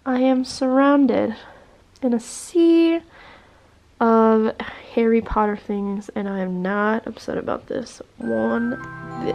I am surrounded in a sea of Harry Potter things, and I am not upset about this one bit.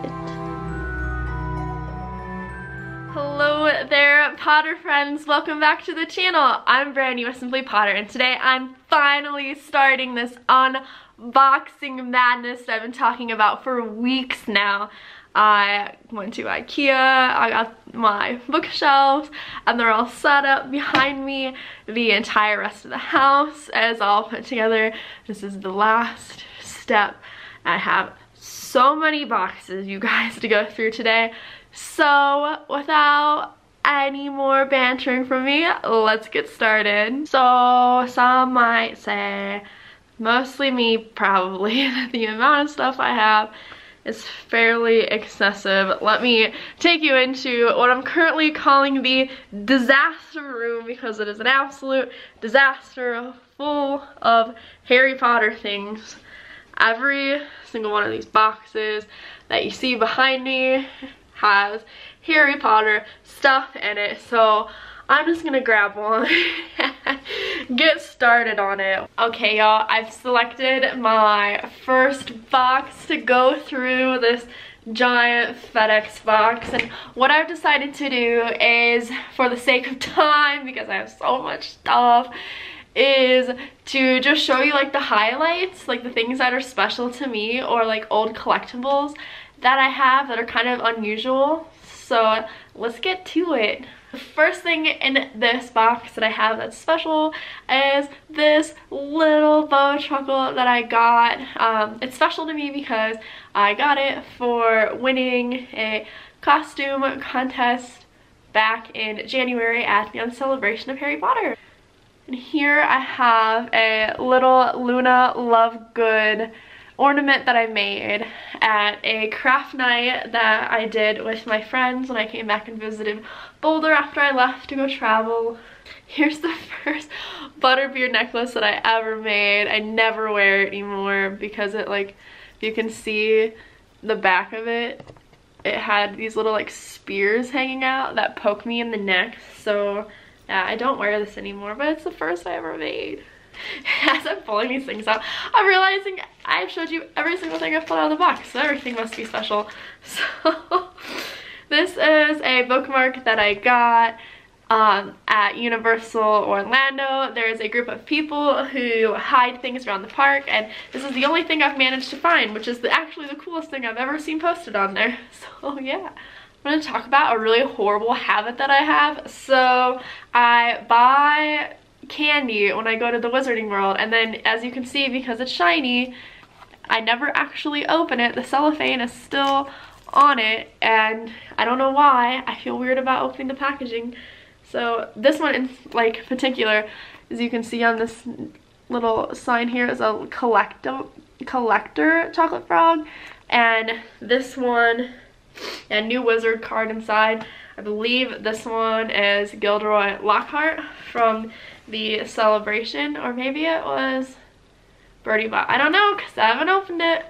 Hello there, Potter friends. Welcome back to the channel. I'm Brandy with Simply Potter, and today I'm finally starting this unboxing madness that I've been talking about for weeks now. I went to IKEA, I got my bookshelves, and they're all set up behind me. The entire rest of the house is all put together. This is the last step. I have so many boxes, you guys, to go through today. So without any more bantering from me, let's get started. So some might say, mostly me probably, that the amount of stuff I have is fairly excessive. Let me take you into what I'm currently calling the disaster room, because it is an absolute disaster full of Harry Potter things. Every single one of these boxes that you see behind me has Harry Potter stuff in it, so I'm just gonna grab one and get started on it. Okay, y'all, I've selected my first box to go through this giant FedEx box, and what I've decided to do is, for the sake of time, because I have so much stuff, is to just show you like the highlights, like the things that are special to me, or like old collectibles that I have that are kind of unusual. So let's get to it. The first thing in this box that I have that's special is this little bow chocolate that I got. It's special to me because I got it for winning a costume contest back in January at the celebration of Harry Potter. And here I have a little Luna Lovegood ornament that I made at a craft night that I did with my friends when I came back and visited Boulder after I left to go travel. Here's the first butterbeer necklace that I ever made. I never wear it anymore because it, like, if you can see the back of it, it had these little like spears hanging out that poke me in the neck. So yeah, I don't wear this anymore, but it's the first I ever made. As I'm pulling these things out, I'm realizing I've showed you every single thing I've pulled out of the box, so everything must be special. So this is a bookmark that I got at Universal Orlando. There's a group of people who hide things around the park, and this is the only thing I've managed to find, which is actually the coolest thing I've ever seen posted on there. So yeah. I'm going to talk about a really horrible habit that I have. So I buy candy when I go to the Wizarding World, and then, as you can see, because it's shiny, I never actually open it. The cellophane is still on it, and I don't know why. I feel weird about opening the packaging. So this one in like particular, as you can see on this little sign here, is a collector chocolate frog, and this one, a new wizard card inside. I believe this one is Gilderoy Lockhart from the celebration, or maybe it was Birdie Bot. I don't know, because I haven't opened it.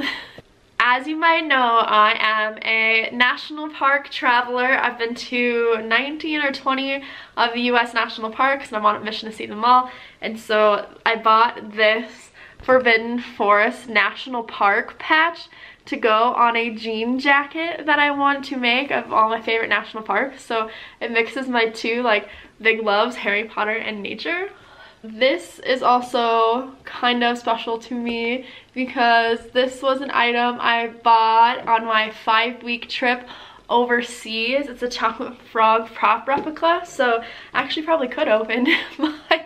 As you might know, I am a national park traveler. I've been to 19 or 20 of the US national parks, and I'm on a mission to see them all. And so I bought this Forbidden Forest National Park patch to go on a jean jacket that I want to make of all my favorite national parks. So it mixes my two like big loves, Harry Potter and nature. This is also kind of special to me because this was an item I bought on my 5-week trip overseas. It's a chocolate frog prop replica, so I actually probably could open my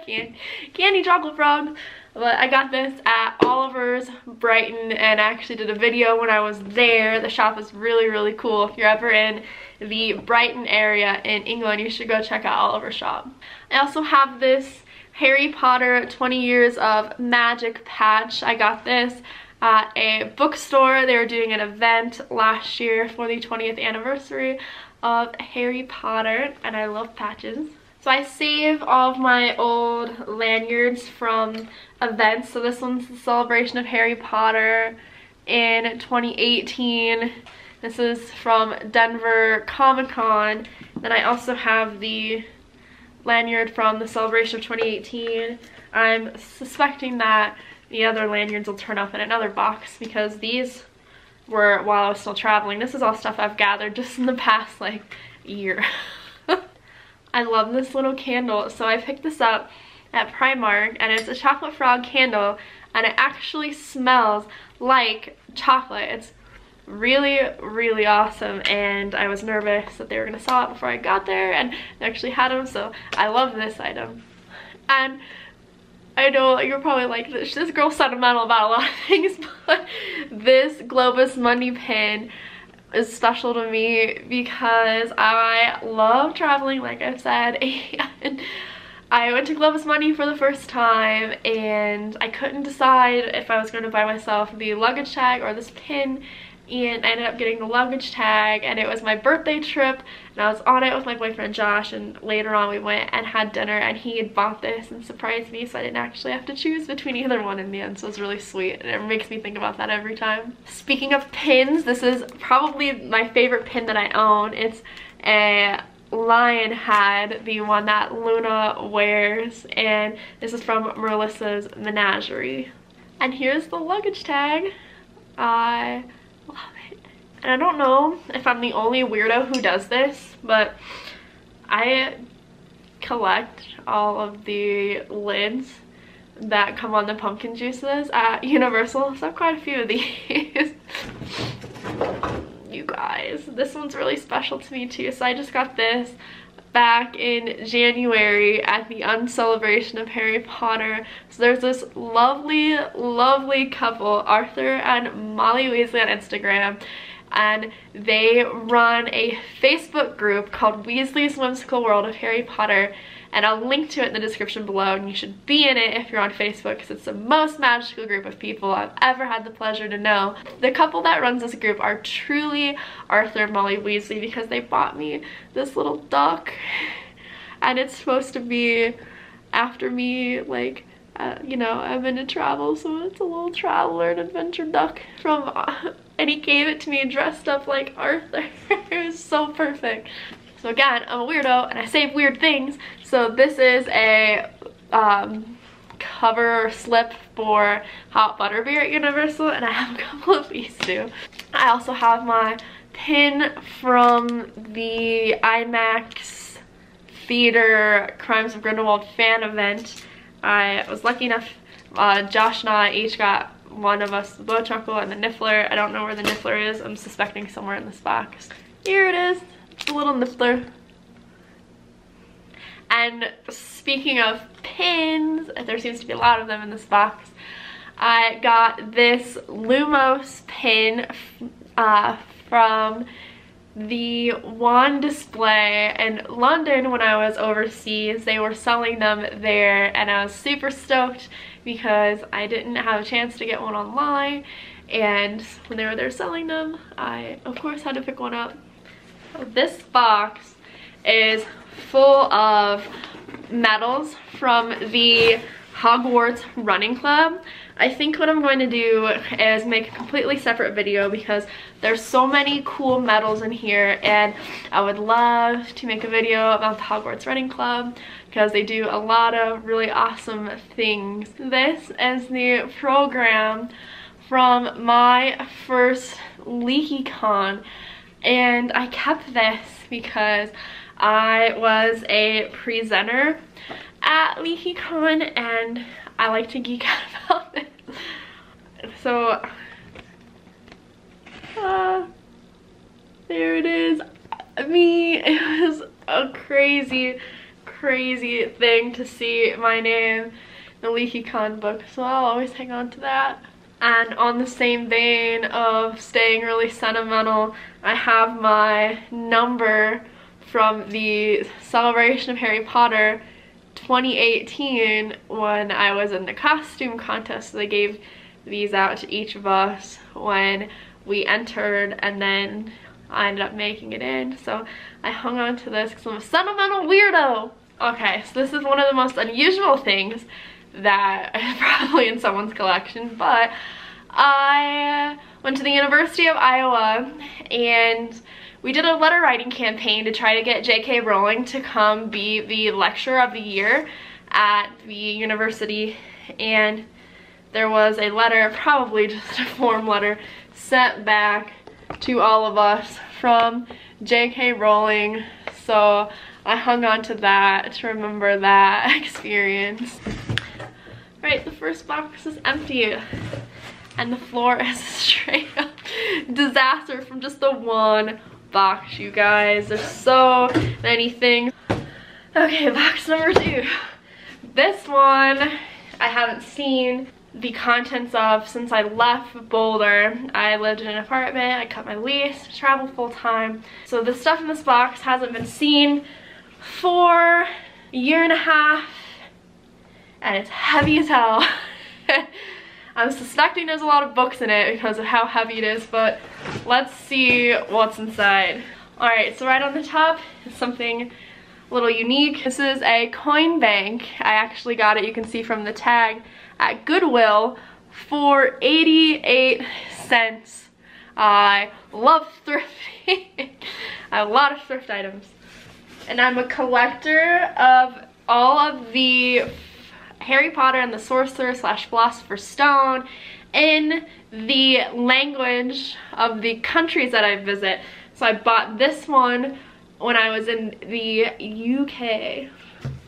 candy chocolate frog. But I got this at Oliver's Brighton, and I actually did a video when I was there. The shop is really, really cool. If you're ever in the Brighton area in England, you should go check out Oliver's shop. I also have this Harry Potter 20 Years of Magic patch. I got this at a bookstore. They were doing an event last year for the 20th anniversary of Harry Potter, and I love patches. So I save all of my old lanyards from events. So this one's the celebration of Harry Potter in 2018. This is from Denver Comic Con. Then I also have the lanyard from the celebration of 2018. I'm suspecting that the other lanyards will turn up in another box because these were while I was still traveling. This is all stuff I've gathered just in the past like year. I love this little candle. So I picked this up at Primark, and it's a chocolate frog candle, and it actually smells like chocolate. It's really, really awesome, and I was nervous that they were gonna sell it before I got there, and they actually had them, so I love this item. And I know you're probably like, this girl's sentimental about a lot of things, but this Globus Money pin is special to me because I love traveling, like I've said, and I went to Globus Money for the first time, and I couldn't decide if I was going to buy myself the luggage tag or this pin, and I ended up getting the luggage tag, and it was my birthday trip, and I was on it with my boyfriend Josh, and later on we went and had dinner, and he had bought this and surprised me, so I didn't actually have to choose between either one in the end, so it was really sweet, and it makes me think about that every time. Speaking of pins, this is probably my favorite pin that I own. It's a lion head, the one that Luna wears, and this is from Melissa's Menagerie. And here's the luggage tag. I love it. And I don't know if I'm the only weirdo who does this, but I collect all of the lids that come on the pumpkin juices at Universal, so I have quite a few of these. You guys, this one's really special to me too. So I just got this back in January at the Uncelebration of Harry Potter. So there's this lovely, lovely couple, Arthur and Molly Weasley on Instagram, and they run a Facebook group called Weasley's Whimsical World of Harry Potter, and I'll link to it in the description below, and you should be in it if you're on Facebook because it's the most magical group of people I've ever had the pleasure to know. The couple that runs this group are truly Arthur and Molly Weasley because they bought me this little duck, and it's supposed to be after me, like, you know, I'm into travel, so it's a little traveler and adventure duck from, and he gave it to me dressed up like Arthur. It was so perfect. So again, I'm a weirdo and I save weird things. So this is a cover slip for hot butterbeer at Universal, and I have a couple of these too. I also have my pin from the IMAX Theater Crimes of Grindelwald fan event. I was lucky enough, Josh and I each got one of us the bow chuckle and the niffler. I don't know where the niffler is. I'm suspecting somewhere in this box. Here it is. A little niffler. And speaking of pins, there seems to be a lot of them in this box. I got this Lumos pin from the wand display in London when I was overseas. They were selling them there, and I was super stoked because I didn't have a chance to get one online, and when they were there selling them, I of course had to pick one up. This box is full of medals from the Hogwarts Running Club. I think what I'm going to do is make a completely separate video because there's so many cool medals in here, and I would love to make a video about the Hogwarts Running Club because they do a lot of really awesome things. This is the program from my first LeakyCon, and I kept this because I was a presenter at LeakyCon and I like to geek out about this. So, there it is. I mean, it was a crazy, crazy thing to see my name in the LeakyCon book, so I'll always hang on to that. And on the same vein of staying really sentimental, I have my number from the Celebration of Harry Potter 2018 when I was in the costume contest. So they gave these out to each of us when we entered, and then I ended up making it in. So I hung on to this because I'm a sentimental weirdo. Okay, so this is one of the most unusual things that is probably in someone's collection, but I went to the University of Iowa, and we did a letter writing campaign to try to get J.K. Rowling to come be the lecturer of the year at the university, and there was a letter, probably just a form letter, sent back to all of us from J.K. Rowling. So I hung on to that to remember that experience. Right, the first box is empty, and the floor is a straight up disaster from just the one box, you guys. There's so many things. Okay, box number 2. This one I haven't seen the contents of since I left Boulder. I lived in an apartment, I cut my lease, traveled full time. So the stuff in this box hasn't been seen for a year and a half, and it's heavy as hell. I'm suspecting there's a lot of books in it because of how heavy it is, but let's see what's inside. Alright, so right on the top is something a little unique. This is a coin bank. I actually got it, you can see from the tag, at Goodwill for 88 cents. I love thrifting. I have a lot of thrift items. And I'm a collector of all of the Harry Potter and the Sorcerer / Philosopher's Stone in the language of the countries that I visit. So I bought this one when I was in the UK.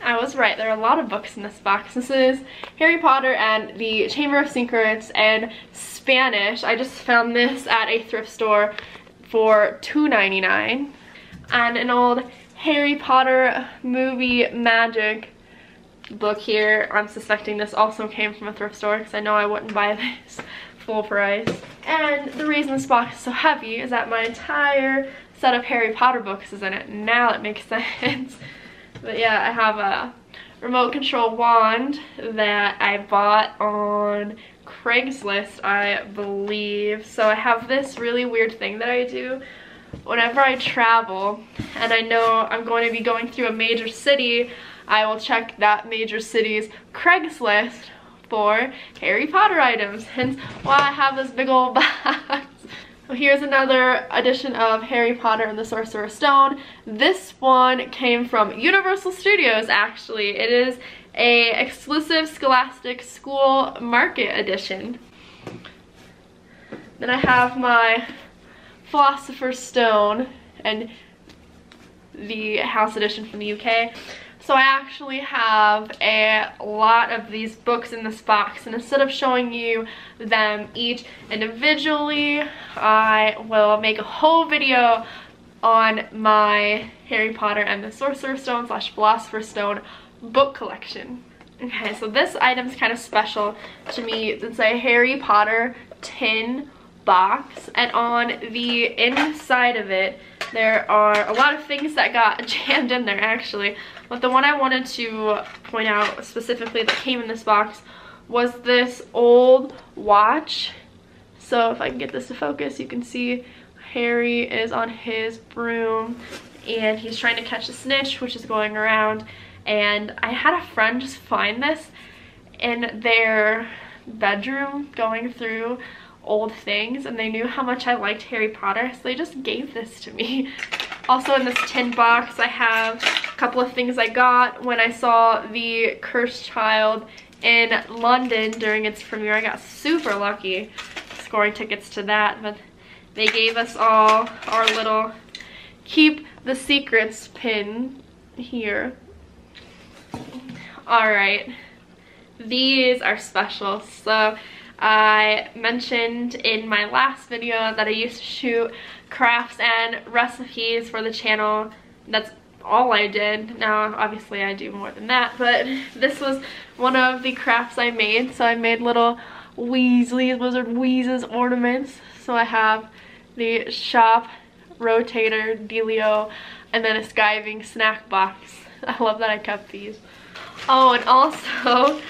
I was right, there are a lot of books in this box. This is Harry Potter and the Chamber of Secrets and Spanish. I just found this at a thrift store for $2.99. And an old Harry Potter movie magic book here. I'm suspecting this also came from a thrift store because I know I wouldn't buy this full price. And the reason this box is so heavy is that my entire set of Harry Potter books is in it. Now it makes sense. But yeah, I have a remote control wand that I bought on Craigslist, I believe. So I have this really weird thing that I do whenever I travel and I know I'm going to be going through a major city. I will check that major city's Craigslist for Harry Potter items, hence why I have this big old box. So here's another edition of Harry Potter and the Sorcerer's Stone. This one came from Universal Studios, actually. It is a exclusive Scholastic School Market edition. Then I have my Philosopher's Stone and the House edition from the UK. So I actually have a lot of these books in this box, and instead of showing you them each individually, I will make a whole video on my Harry Potter and the Sorcerer's Stone / Philosopher's Stone book collection. Okay, so this item's kind of special to me. It's a Harry Potter tin box, and on the inside of it there are a lot of things that got jammed in there actually, but the one I wanted to point out specifically that came in this box was this old watch. So if I can get this to focus, you can see Harry is on his broom and he's trying to catch a snitch which is going around, and I had a friend just find this in their bedroom going through old things, and they knew how much I liked Harry Potter, so they just gave this to me. Also in this tin box I have a couple of things I got when I saw the Cursed Child in London during its premiere. I got super lucky scoring tickets to that, but they gave us all our little keep the secrets pin here. Alright, these are special. So I mentioned in my last video that I used to shoot crafts and recipes for the channel. That's all I did. Now obviously I do more than that, but this was one of the crafts I made. So I made little Weasley, Wizard Wheezes ornaments. So I have the shop rotator dealio and then a skiving snack box. I love that I kept these. Oh, and also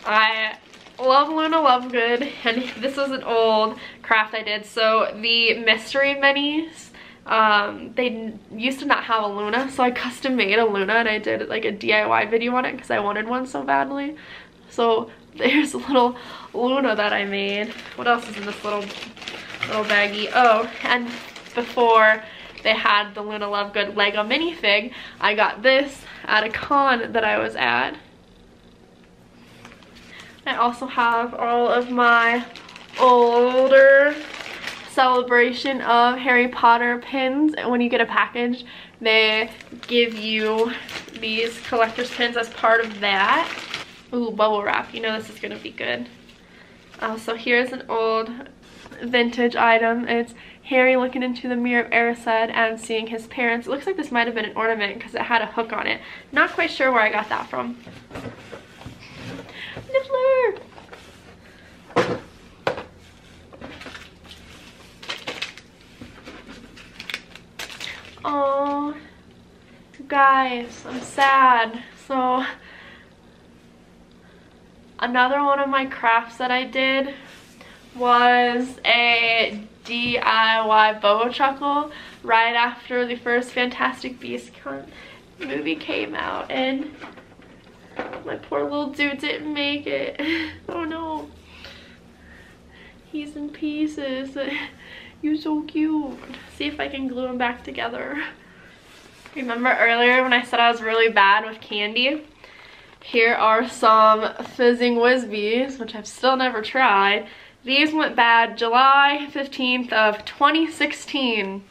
I love Luna Lovegood, and this was an old craft I did. So the mystery minis, they used to not have a Luna, so I custom made a Luna and I did like a DIY video on it because I wanted one so badly. So there's a little Luna that I made. What else is in this little baggie? Oh, and before they had the Luna Lovegood Lego minifig. I got this at a con that I was at. I also have all of my older Celebration of Harry Potter pins. And when you get a package, they give you these collector's pins as part of that. Ooh, bubble wrap. You know this is gonna be good. So here's an old vintage item. It's Harry looking into the mirror of Erised and seeing his parents. It looks like this might have been an ornament because it had a hook on it. Not quite sure where I got that from. Niffler! Oh, guys, I'm sad. So, another one of my crafts that I did was a DIY bow chuckle right after the first Fantastic Beasts movie came out, and my poor little dude didn't make it. Oh no. He's in pieces. You're so cute. See if I can glue them back together. Remember earlier when I said I was really bad with candy? Here are some Fizzing Whizbees, which I've still never tried. These went bad July 15th of 2016.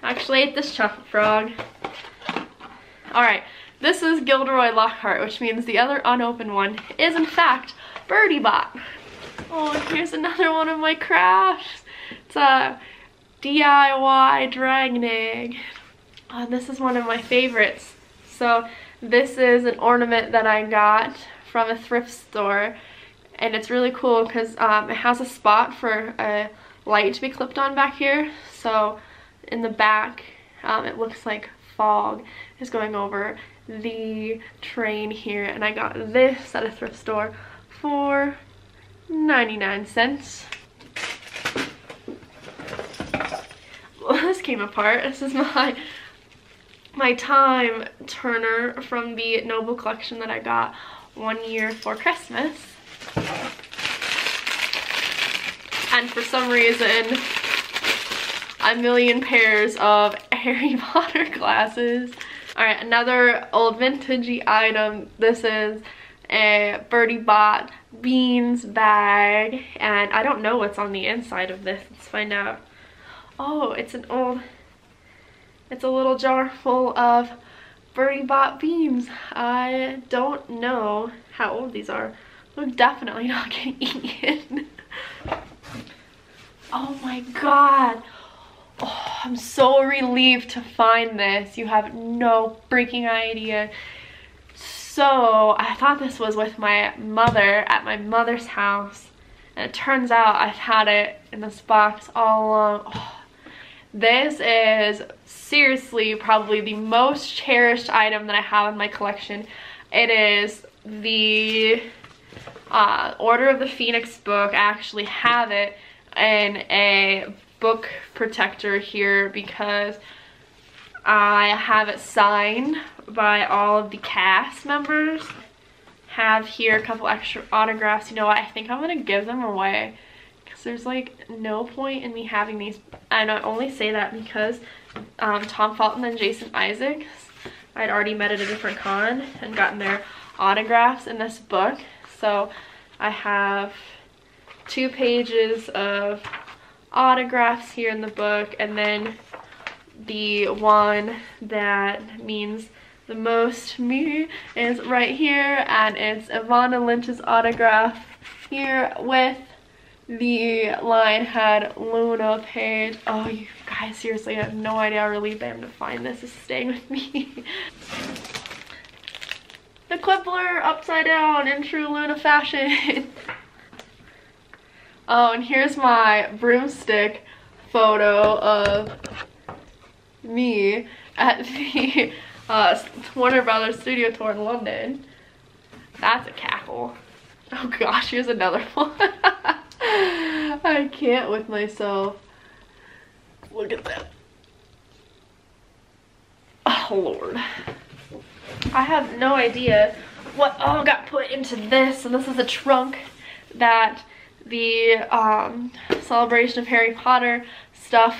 Actually ate this chocolate frog. Alright, this is Gilderoy Lockhart, which means the other unopened one is in fact Birdie Bot. Oh, and here's another one of my crafts. It's a DIY dragon egg. Oh, this is one of my favorites. So this is an ornament that I got from a thrift store, and it's really cool because it has a spot for a light to be clipped on back here. So in the back, it looks like fog is going over the train here, and I got this at a thrift store for 99 cents. Well, this came apart. This is my time turner from the Noble collection that I got one year for Christmas. And for some reason, a million pairs of Harry Potter glasses. Alright, another old vintagey item. This is a Birdie Bot beans bag, and I don't know what's on the inside of this. Let's find out. Oh, it's a little jar full of Birdie Bot beans. I don't know how old these are. They're definitely not getting eaten. Oh my god. Oh, I'm so relieved to find this. You have no freaking idea. So I thought this was with my mother at my mother's house, and it turns out I've had it in this box all along. Oh, this is seriously probably the most cherished item that I have in my collection. It is the Order of the Phoenix book. I actually have it in a book protector here because I have it signed by all of the cast members. Have here a couple extra autographs. You know what, I think I'm gonna give them away because there's like no point in me having these. And I only say that because Tom Felton and Jason Isaacs, I'd already met at a different con and gotten their autographs in this book. So I have 2 pages of autographs here in the book, and then the one that means the most to me is right here, and it's Ivana Lynch's autograph here with the Lionhead Luna page. Oh, you guys, seriously, I have no idea how relieved I am to find this. This is staying with me. The Quibbler upside down in true Luna fashion. Oh, and here's my broomstick photo of me at the Warner Brothers studio tour in London. That's a cackle. Oh gosh, here's another one. I can't with myself. Look at that. Oh Lord. I have no idea what all got put into this, and this is a trunk that the Celebration of Harry Potter stuff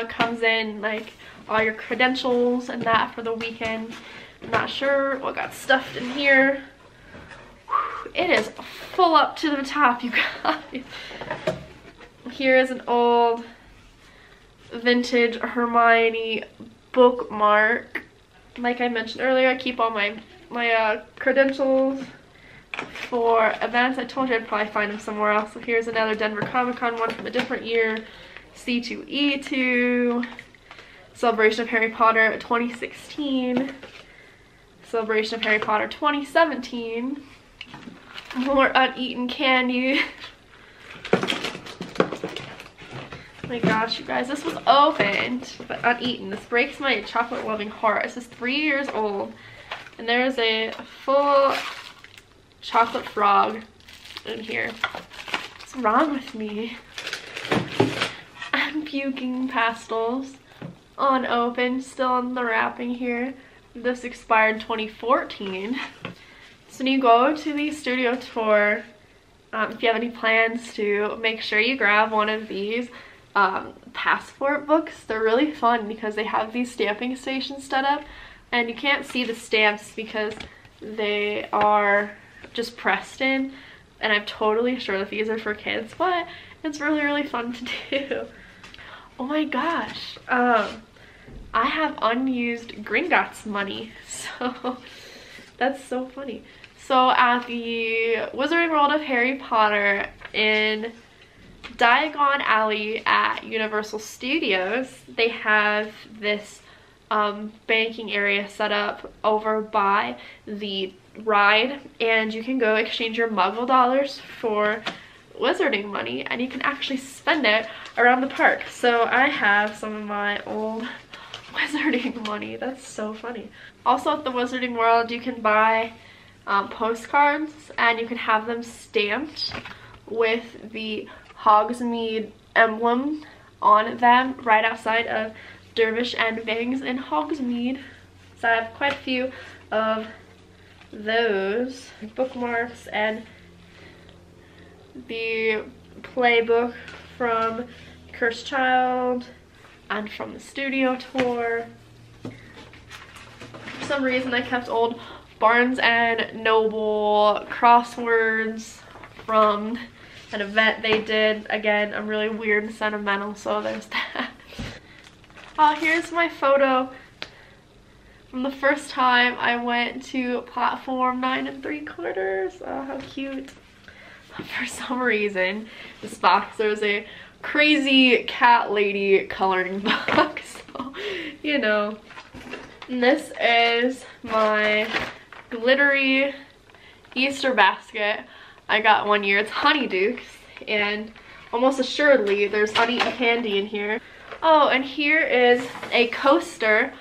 comes in, like all your credentials and that for the weekend. I'm not sure what got stuffed in here. It is full up to the top, you guys. Here is an old vintage Hermione bookmark. Like I mentioned earlier, I keep all my credentials for events. I told you I'd probably find them somewhere else. So here's another Denver Comic Con one from a different year. C2E2. Celebration of Harry Potter 2016. Celebration of Harry Potter 2017. More uneaten candy. Oh my gosh, you guys, this was opened but uneaten. This breaks my chocolate loving heart. This is 3 years old and there's a full chocolate frog in here. What's wrong with me? I'm puking pastels. Unopened, still in the wrapping here. This expired in 2014. So when you go to the studio tour, if you have any plans to, make sure you grab one of these passport books. They're really fun because they have these stamping stations set up and you can't see the stamps because they are just pressed in, and I'm totally sure that these are for kids, but it's really fun to do. Oh my gosh, I have unused Gringotts money, so that's so funny. So at the Wizarding World of Harry Potter in Diagon Alley at Universal Studios, they have this banking area set up over by the ride, and you can go exchange your Muggle dollars for Wizarding money and you can actually spend it around the park. So I have some of my old Wizarding money. That's so funny. Also at the Wizarding World you can buy postcards and you can have them stamped with the Hogsmeade emblem on them right outside of Dervish and Vings in Hogsmeade. So I have quite a few of those bookmarks and the playbook from Cursed Child and from the studio tour. For some reason I kept old Barnes and Noble crosswords from an event they did. Again, I'm really weird and sentimental, so there's that. Oh, here's my photo from the first time I went to platform 9 3/4. Oh, how cute. For some reason, this box, there's a crazy cat lady coloring book, so, you know. And this is my glittery Easter basket I got one year. It's Honeydukes, and almost assuredly there's uneaten candy in here. Oh, and here is a coaster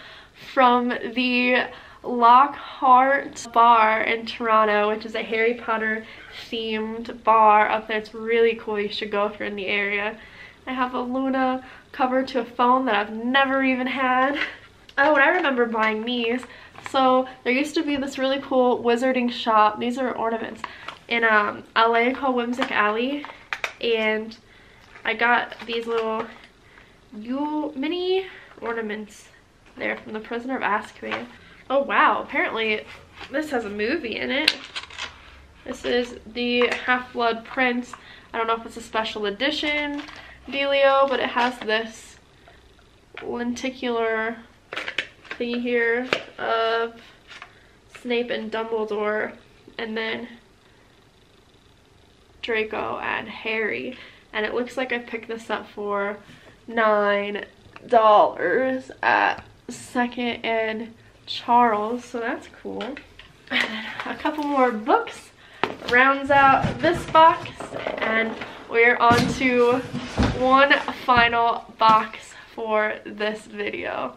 from the Lockhart Bar in Toronto, which is a Harry Potter themed bar up there. It's really cool. You should go if you're in the area. I have a Luna cover to a phone that I've never even had. Oh, and I remember buying these. So there used to be this really cool wizarding shop. These are ornaments in LA called Whimsic Alley, and I got these little mini ornaments there from the Prisoner of Azkaban. Oh wow, apparently this has a movie in it. This is the Half-Blood Prince. I don't know if it's a special edition dealio, but it has this lenticular thingy here of Snape and Dumbledore, and then Draco and Harry. And it looks like I picked this up for $9 at 2nd and Charles, so that's cool. And then a couple more books rounds out this box, and we're on to one final box for this video.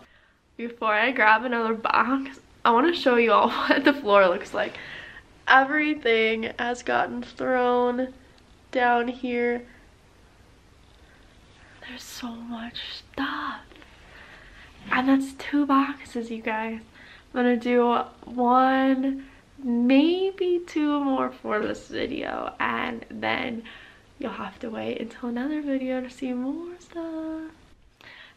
Before I grab another box, I want to show you all what the floor looks like. Everything has gotten thrown down here. There's so much stuff. And that's 2 boxes, you guys. I'm gonna do 1, maybe 2 more for this video, and then you'll have to wait until another video to see more stuff.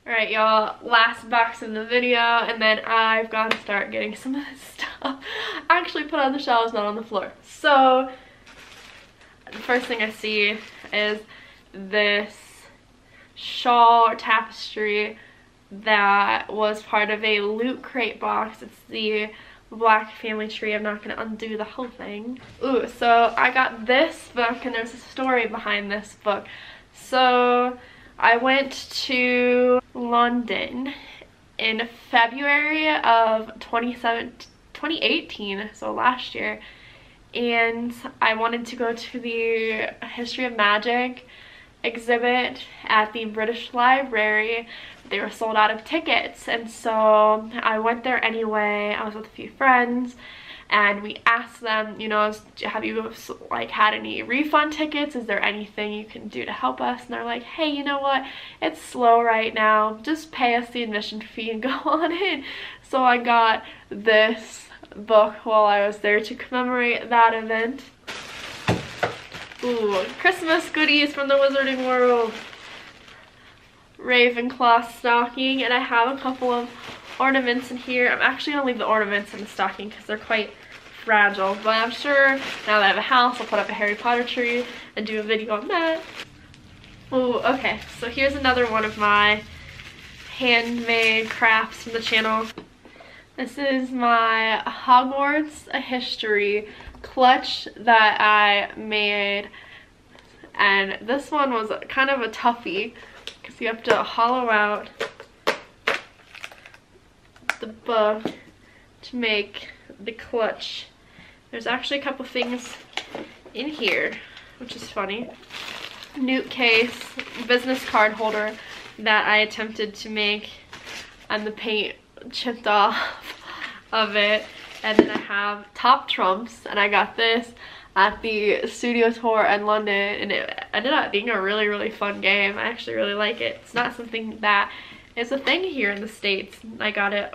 Alright, y'all, last box in the video, and then I've got to start getting some of this stuff actually put on the shelves, not on the floor. So, the first thing I see is this shawl or tapestry that was part of a Loot Crate box. It's the Black Family Tree. I'm not going to undo the whole thing. Ooh, so I got this book, and there's a story behind this book. So I went to London in February of 2018, so last year, and I wanted to go to the History of Magic exhibit at the British Library. They were sold out of tickets, and so I went there anyway. I was with a few friends, and we asked them, you know, have you like had any refund tickets? Is there anything you can do to help us? And they're like, hey, you know what, it's slow right now, just pay us the admission fee and go on in. So I got this book while I was there to commemorate that event. Ooh, Christmas goodies from the Wizarding World. Ravenclaw stocking, and I have a couple of ornaments in here. I'm actually going to leave the ornaments in the stocking because they're quite fragile, but I'm sure now that I have a house, I'll put up a Harry Potter tree and do a video on that. Ooh, okay, so here's another one of my handmade crafts from the channel. This is my Hogwarts A History clutch that I made, and this one was kind of a toughie because you have to hollow out the book to make the clutch. There's actually a couple things in here, which is funny. Newt case, business card holder that I attempted to make, and the paint chipped off of it. And then I have Top Trumps, and I got this at the studio tour in London, and it ended up being a really, really fun game. I actually really like it. It's not something that is a thing here in the States. I got it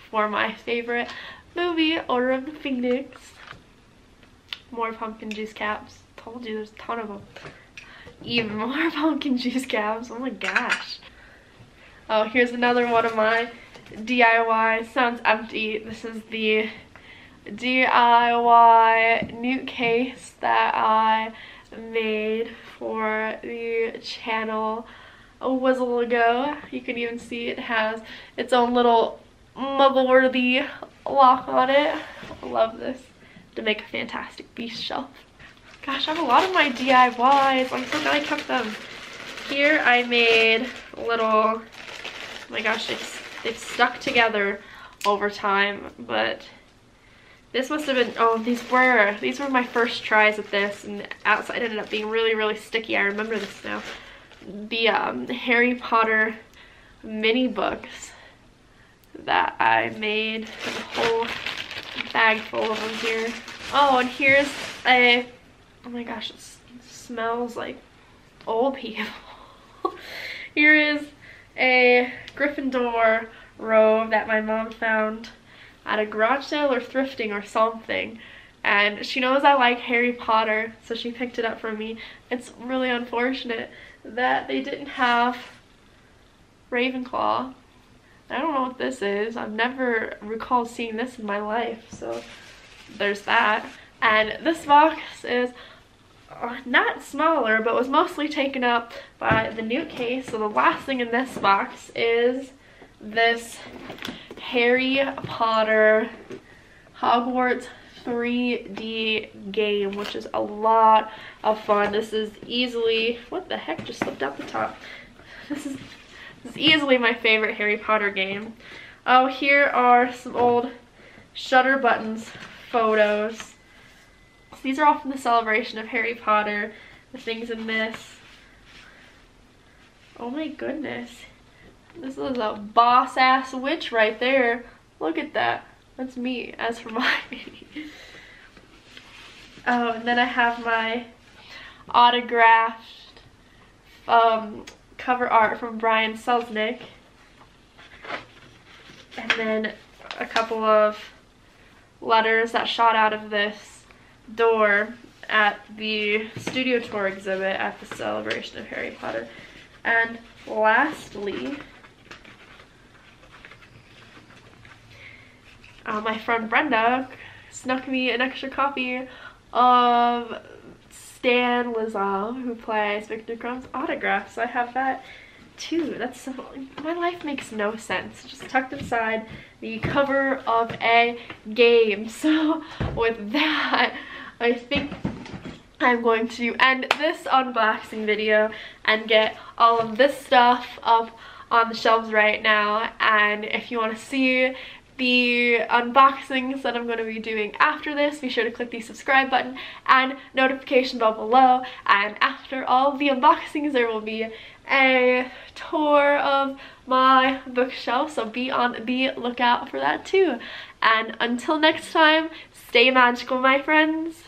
for my favorite movie, Order of the Phoenix. More pumpkin juice caps. Told you there's a ton of them. Even more pumpkin juice caps. Oh my gosh. Oh, here's another one of my DIY. Sounds empty. This is the DIY Newt case that I made for the channel a whizzle ago. You can even see it has its own little muggle-worthy lock on it. I love this to make a fantastic beast shelf. Gosh, I have a lot of my DIYs. I'm so glad I kept them. Here I made a little, oh my gosh, they've stuck together over time, but this must have been, oh, these were my first tries at this, and the outside ended up being really, really sticky. I remember this now. The Harry Potter mini books that I made. There's a whole bag full of them here. Oh, and here's a, oh my gosh, it smells like old people. Here is a Gryffindor robe that my mom found at a garage sale or thrifting or something, and she knows I like Harry Potter, so she picked it up for me. It's really unfortunate that they didn't have Ravenclaw. I don't know what this is. I've never recalled seeing this in my life, so there's that. And this box is not smaller, but was mostly taken up by the Newt case. So the last thing in this box is this Harry Potter Hogwarts 3D game, which is a lot of fun. This is easily, what the heck just slipped out the top? This is easily my favorite Harry Potter game. Oh, here are some old Shutter Buttons photos. So these are all from the celebration of Harry Potter. The things in this. Oh my goodness. This is a boss-ass witch right there. Look at that. That's me as Hermione. Oh, and then I have my autographed cover art from Brian Selznick. And then a couple of letters that shot out of this door at the studio tour exhibit at the celebration of Harry Potter. And lastly, my friend Brenda snuck me an extra copy of Stan Lazalle, who plays Victor Crumb's autograph. So I have that too. That's so, my life makes no sense. Just tucked inside the cover of a game. So with that, I think I'm going to end this unboxing video and get all of this stuff up on the shelves right now. And if you want to see the unboxings that I'm going to be doing after this, be sure to click the subscribe button and notification bell below. And after all the unboxings, there will be a tour of my bookshelf, so be on the lookout for that too. And until next time, stay magical, my friends.